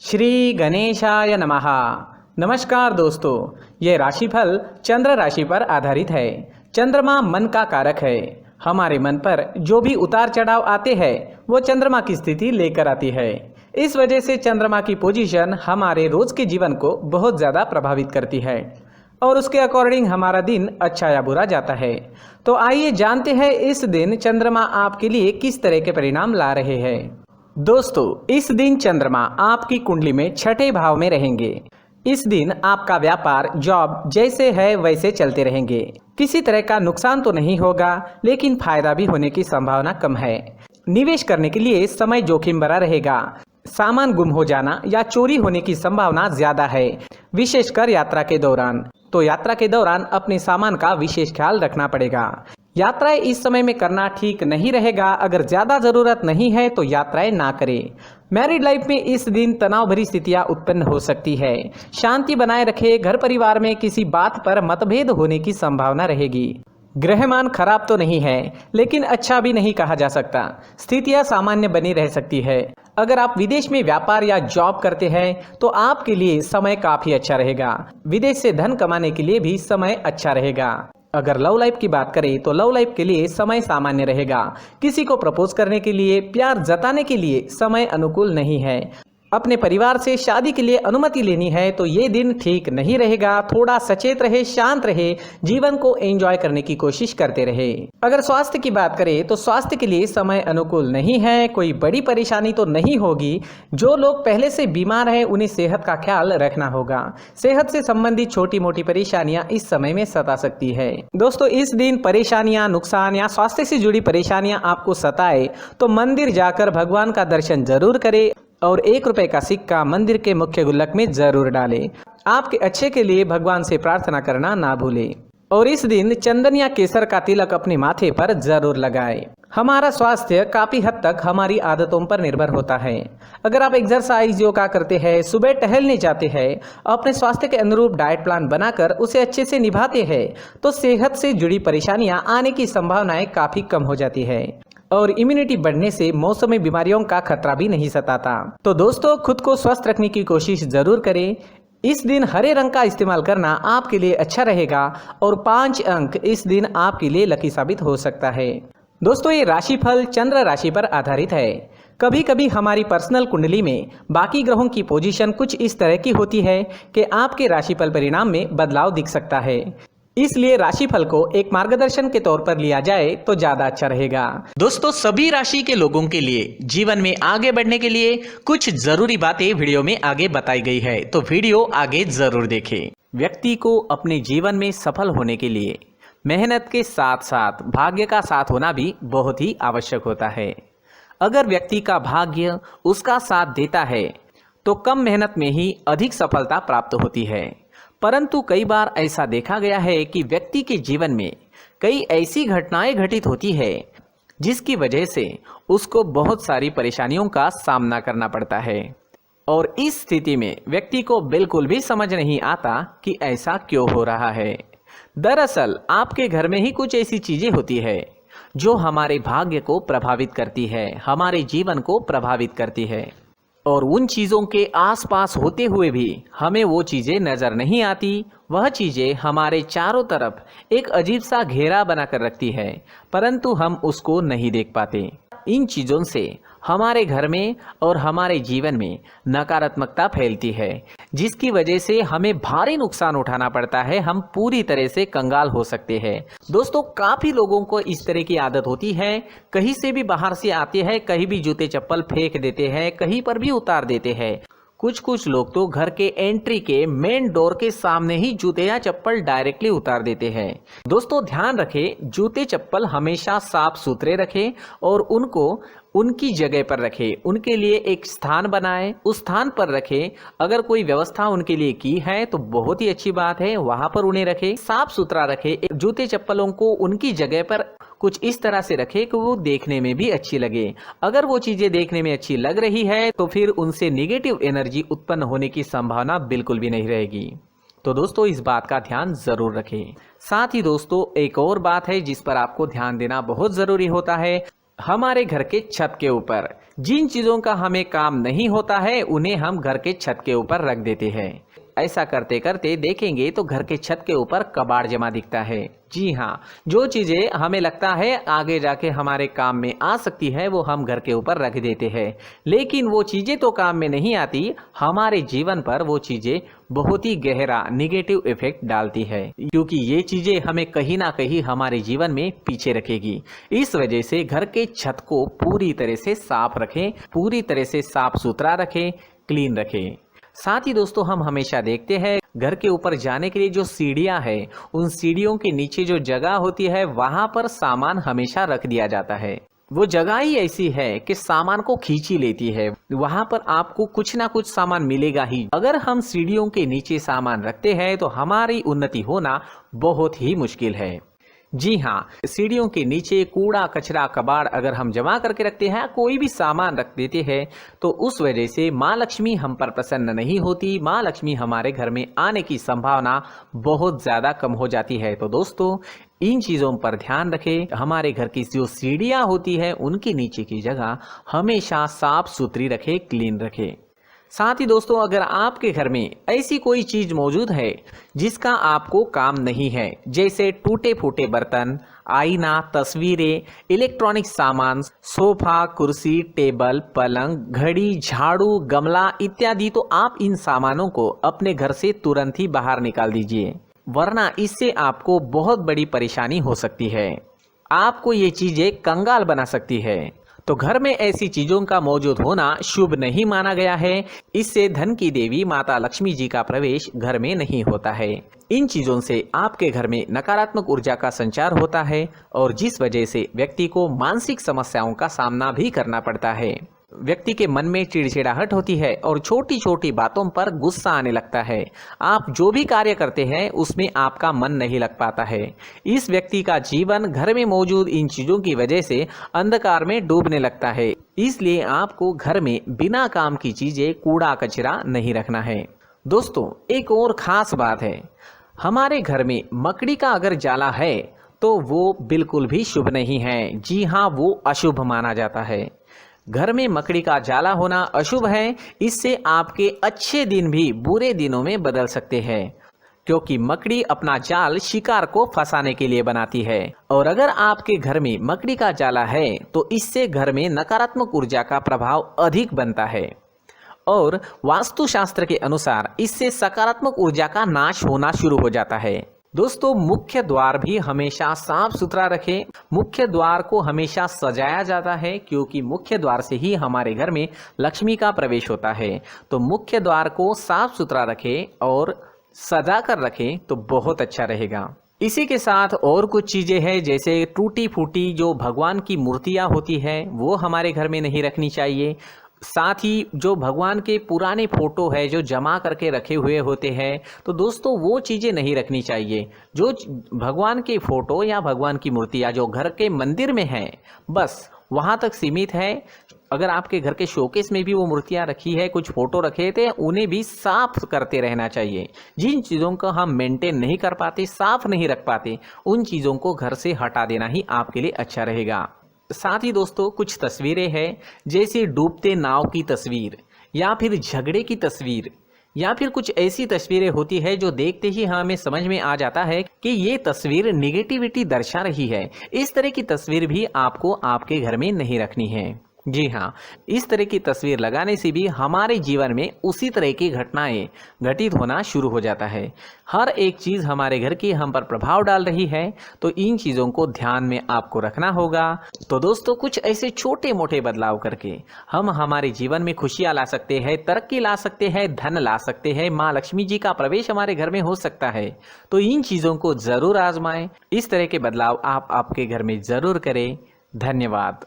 श्री गणेशाय नमः। नमस्कार दोस्तों, ये राशिफल चंद्र राशि पर आधारित है। चंद्रमा मन का कारक है। हमारे मन पर जो भी उतार चढ़ाव आते हैं वो चंद्रमा की स्थिति लेकर आती है। इस वजह से चंद्रमा की पोजीशन हमारे रोज के जीवन को बहुत ज़्यादा प्रभावित करती है और उसके अकॉर्डिंग हमारा दिन अच्छा या बुरा जाता है। तो आइए जानते हैं इस दिन चंद्रमा आपके लिए किस तरह के परिणाम ला रहे हैं। दोस्तों, इस दिन चंद्रमा आपकी कुंडली में छठे भाव में रहेंगे। इस दिन आपका व्यापार, जॉब जैसे है वैसे चलते रहेंगे। किसी तरह का नुकसान तो नहीं होगा, लेकिन फायदा भी होने की संभावना कम है। निवेश करने के लिए समय जोखिम भरा रहेगा। सामान गुम हो जाना या चोरी होने की संभावना ज्यादा है, विशेषकर यात्रा के दौरान। तो यात्रा के दौरान अपने सामान का विशेष ख्याल रखना पड़ेगा। यात्राएं इस समय में करना ठीक नहीं रहेगा। अगर ज्यादा जरूरत नहीं है तो यात्राएं ना करें। मैरिड लाइफ में इस दिन तनाव भरी स्थितियां उत्पन्न हो सकती है। शांति बनाए रखें। घर परिवार में किसी बात पर मतभेद होने की संभावना रहेगी। ग्रहमान खराब तो नहीं है, लेकिन अच्छा भी नहीं कहा जा सकता। स्थितियां सामान्य बनी रह सकती है। अगर आप विदेश में व्यापार या जॉब करते हैं तो आपके लिए समय काफी अच्छा रहेगा। विदेश से धन कमाने के लिए भी समय अच्छा रहेगा। अगर लव लाइफ की बात करें तो लव लाइफ के लिए समय सामान्य रहेगा। किसी को प्रपोज करने के लिए, प्यार जताने के लिए समय अनुकूल नहीं है। अपने परिवार से शादी के लिए अनुमति लेनी है तो ये दिन ठीक नहीं रहेगा। थोड़ा सचेत रहे, शांत रहे, जीवन को एंजॉय करने की कोशिश करते रहे। अगर स्वास्थ्य की बात करें तो स्वास्थ्य के लिए समय अनुकूल नहीं है। कोई बड़ी परेशानी तो नहीं होगी। जो लोग पहले से बीमार हैं उन्हें सेहत का ख्याल रखना होगा। सेहत से संबंधित छोटी मोटी परेशानियां इस समय में सता सकती है। दोस्तों, इस दिन परेशानियां, नुकसान या स्वास्थ्य से जुड़ी परेशानियां आपको सताए तो मंदिर जाकर भगवान का दर्शन जरूर करें और 1 रुपए का सिक्का मंदिर के मुख्य गुल्लक में जरूर डालें। आपके अच्छे के लिए भगवान से प्रार्थना करना ना भूलें। और इस दिन चंदन या केसर का तिलक अपने माथे पर जरूर लगाएं। हमारा स्वास्थ्य काफी हद तक हमारी आदतों पर निर्भर होता है। अगर आप एक्सरसाइज, योगा करते हैं, सुबह टहलने जाते हैं, अपने स्वास्थ्य के अनुरूप डाइट प्लान बनाकर उसे अच्छे से निभाते हैं तो सेहत से जुड़ी परेशानियां आने की संभावनाएं काफी कम हो जाती है और इम्यूनिटी बढ़ने से मौसमी बीमारियों का खतरा भी नहीं सताता। तो दोस्तों, खुद को स्वस्थ रखने की कोशिश जरूर करें। इस दिन हरे रंग का इस्तेमाल करना आपके लिए अच्छा रहेगा और 5 अंक इस दिन आपके लिए लकी साबित हो सकता है। दोस्तों, ये राशिफल चंद्र राशि पर आधारित है। कभी कभी हमारी पर्सनल कुंडली में बाकी ग्रहों की पोजीशन कुछ इस तरह की होती है कि आपके राशिफल परिणाम में बदलाव दिख सकता है। इसलिए राशिफल को एक मार्गदर्शन के तौर पर लिया जाए तो ज्यादा अच्छा रहेगा। दोस्तों, सभी राशि के लोगों के लिए जीवन में आगे बढ़ने के लिए कुछ जरूरी बातें वीडियो में आगे बताई गई है, तो वीडियो आगे जरूर देखें। व्यक्ति को अपने जीवन में सफल होने के लिए मेहनत के साथ साथ भाग्य का साथ होना भी बहुत ही आवश्यक होता है। अगर व्यक्ति का भाग्य उसका साथ देता है तो कम मेहनत में ही अधिक सफलता प्राप्त होती है। परंतु कई बार ऐसा देखा गया है कि व्यक्ति के जीवन में कई ऐसी घटनाएं घटित होती है जिसकी वजह से उसको बहुत सारी परेशानियों का सामना करना पड़ता है और इस स्थिति में व्यक्ति को बिल्कुल भी समझ नहीं आता कि ऐसा क्यों हो रहा है। दरअसल आपके घर में ही कुछ ऐसी चीजें होती है जो हमारे भाग्य को प्रभावित करती है, हमारे जीवन को प्रभावित करती है और उन चीज़ों के आसपास होते हुए भी हमें वो चीज़ें नज़र नहीं आती। वह चीज़ें हमारे चारों तरफ एक अजीब सा घेरा बनाकर रखती है, परंतु हम उसको नहीं देख पाते। इन चीज़ों से हमारे घर में और हमारे जीवन में नकारात्मकता फैलती है, जिसकी वजह से हमें भारी नुकसान उठाना पड़ता है। हम पूरी तरह से कंगाल हो सकते हैं। दोस्तों, काफ़ी लोगों को इस तरह की आदत होती है। कहीं से भी बाहर से आते हैं, कहीं भी जूते चप्पल फेंक देते हैं, कहीं पर भी उतार देते हैं। कुछ लोग तो घर के एंट्री के मेन डोर के सामने ही जूते या चप्पल डायरेक्टली उतार देते हैं। दोस्तों, ध्यान रखें, जूते चप्पल हमेशा साफ सुथरे रखें और उनको उनकी जगह पर रखें। उनके लिए एक स्थान बनाएं, उस स्थान पर रखें। अगर कोई व्यवस्था उनके लिए की है तो बहुत ही अच्छी बात है, वहां पर उन्हें रखें। साफ सुथरा रखें। जूते चप्पलों को उनकी जगह पर कुछ इस तरह से रखें कि वो देखने में भी अच्छी लगे। अगर वो चीजें देखने में अच्छी लग रही है तो फिर उनसे नेगेटिव एनर्जी उत्पन्न होने की संभावना बिल्कुल भी नहीं रहेगी। तो दोस्तों, इस बात का ध्यान जरूर रखें। साथ ही दोस्तों, एक और बात है जिस पर आपको ध्यान देना बहुत जरूरी होता है। हमारे घर के छत के ऊपर जिन चीज़ों का हमें काम नहीं होता है उन्हें हम घर के छत के ऊपर रख देते हैं। ऐसा करते करते देखेंगे तो घर के छत के ऊपर कबाड़ जमा दिखता है। जी हाँ, जो चीज़ें हमें लगता है आगे जाके हमारे काम में आ सकती है वो हम घर के ऊपर रख देते हैं, लेकिन वो चीज़ें तो काम में नहीं आती, हमारे जीवन पर वो चीज़ें बहुत ही गहरा निगेटिव इफेक्ट डालती है, क्योंकि ये चीज़ें हमें कहीं ना कहीं हमारे जीवन में पीछे रखेगी। इस वजह से घर के छत को पूरी तरह से साफ रखें, पूरी तरह से साफ सुथरा रखें, क्लीन रखें। साथ ही दोस्तों हम हमेशा देखते हैं घर के ऊपर जाने के लिए जो सीढ़ियां हैं, उन सीढ़ियों के नीचे जो जगह होती है वहां पर सामान हमेशा रख दिया जाता है। वो जगह ही ऐसी है कि सामान को खींची लेती है, वहां पर आपको कुछ ना कुछ सामान मिलेगा ही। अगर हम सीढ़ियों के नीचे सामान रखते हैं तो हमारी उन्नति होना बहुत ही मुश्किल है। जी हाँ, सीढ़ियों के नीचे कूड़ा कचरा कबाड़ अगर हम जमा करके रखते हैं, कोई भी सामान रख देते हैं, तो उस वजह से माँ लक्ष्मी हम पर प्रसन्न नहीं होती, माँ लक्ष्मी हमारे घर में आने की संभावना बहुत ज़्यादा कम हो जाती है। तो दोस्तों इन चीज़ों पर ध्यान रखें। हमारे घर की जो सीढ़ियाँ होती है उनके नीचे की जगह हमेशा साफ सुथरी रखें, क्लीन रखें। साथ ही दोस्तों अगर आपके घर में ऐसी कोई चीज मौजूद है जिसका आपको काम नहीं है, जैसे टूटे फूटे बर्तन, आईना, तस्वीरें, इलेक्ट्रॉनिक सामान, सोफा, कुर्सी, टेबल, पलंग, घड़ी, झाड़ू, गमला इत्यादि, तो आप इन सामानों को अपने घर से तुरंत ही बाहर निकाल दीजिए, वरना इससे आपको बहुत बड़ी परेशानी हो सकती है। आपको ये चीजें कंगाल बना सकती है। तो घर में ऐसी चीजों का मौजूद होना शुभ नहीं माना गया है। इससे धन की देवी माता लक्ष्मी जी का प्रवेश घर में नहीं होता है। इन चीजों से आपके घर में नकारात्मक ऊर्जा का संचार होता है और जिस वजह से व्यक्ति को मानसिक समस्याओं का सामना भी करना पड़ता है। व्यक्ति के मन में चिड़चिड़ाहट होती है और छोटी छोटी बातों पर गुस्सा आने लगता है। आप जो भी कार्य करते हैं उसमें आपका मन नहीं लग पाता है। इस व्यक्ति का जीवन घर में मौजूद इन चीज़ों की वजह से अंधकार में डूबने लगता है। इसलिए आपको घर में बिना काम की चीज़ें, कूड़ा कचरा नहीं रखना है। दोस्तों एक और ख़ास बात है, हमारे घर में मकड़ी का अगर जाला है तो वो बिल्कुल भी शुभ नहीं है। जी हाँ, वो अशुभ माना जाता है। घर में मकड़ी का जाला होना अशुभ है। इससे आपके अच्छे दिन भी बुरे दिनों में बदल सकते हैं, क्योंकि मकड़ी अपना जाल शिकार को फंसाने के लिए बनाती है। और अगर आपके घर में मकड़ी का जाला है तो इससे घर में नकारात्मक ऊर्जा का प्रभाव अधिक बनता है और वास्तुशास्त्र के अनुसार इससे सकारात्मक ऊर्जा का नाश होना शुरू हो जाता है। दोस्तों मुख्य द्वार भी हमेशा साफ सुथरा रखें। मुख्य द्वार को हमेशा सजाया जाता है, क्योंकि मुख्य द्वार से ही हमारे घर में लक्ष्मी का प्रवेश होता है। तो मुख्य द्वार को साफ सुथरा रखें और सजा कर रखें तो बहुत अच्छा रहेगा। इसी के साथ और कुछ चीज़ें हैं, जैसे टूटी फूटी जो भगवान की मूर्तियाँ होती है वो हमारे घर में नहीं रखनी चाहिए। साथ ही जो भगवान के पुराने फोटो है जो जमा करके रखे हुए होते हैं, तो दोस्तों वो चीज़ें नहीं रखनी चाहिए। जो भगवान के फोटो या भगवान की मूर्तियाँ जो घर के मंदिर में हैं बस वहाँ तक सीमित है। अगर आपके घर के शोकेस में भी वो मूर्तियाँ रखी है, कुछ फोटो रखे थे, उन्हें भी साफ करते रहना चाहिए। जिन चीज़ों को हम मेंटेन नहीं कर पाते, साफ नहीं रख पाते, उन चीज़ों को घर से हटा देना ही आपके लिए अच्छा रहेगा। साथ ही दोस्तों कुछ तस्वीरें हैं, जैसे डूबते नाव की तस्वीर या फिर झगड़े की तस्वीर या फिर कुछ ऐसी तस्वीरें होती है जो देखते ही हमें समझ में आ जाता है कि ये तस्वीर निगेटिविटी दर्शा रही है। इस तरह की तस्वीर भी आपको आपके घर में नहीं रखनी है। जी हाँ, इस तरह की तस्वीर लगाने से भी हमारे जीवन में उसी तरह की घटनाएं घटित होना शुरू हो जाता है। हर एक चीज़ हमारे घर की हम पर प्रभाव डाल रही है, तो इन चीज़ों को ध्यान में आपको रखना होगा। तो दोस्तों कुछ ऐसे छोटे मोटे बदलाव करके हम हमारे जीवन में खुशियाँ ला सकते हैं, तरक्की ला सकते हैं, धन ला सकते हैं, माँ लक्ष्मी जी का प्रवेश हमारे घर में हो सकता है। तो इन चीज़ों को ज़रूर आजमाएं। इस तरह के बदलाव आप आपके घर में ज़रूर करें। धन्यवाद।